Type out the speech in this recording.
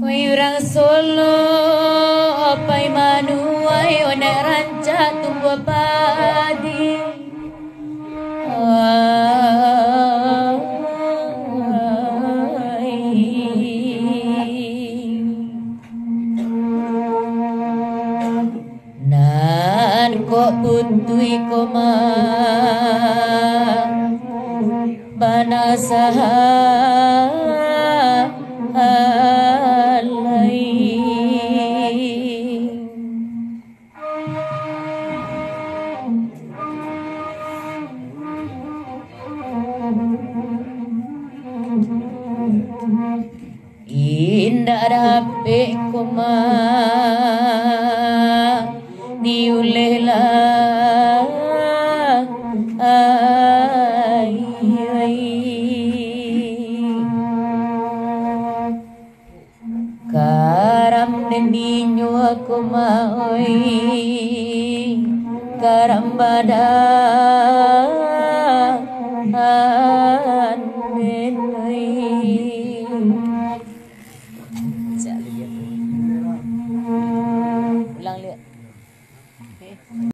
Wirang Solo pai manuai ona ranca tumbuh padi nan kok putui koma banasaha indah dape koma diulela karam nendinyo koma oi karam badan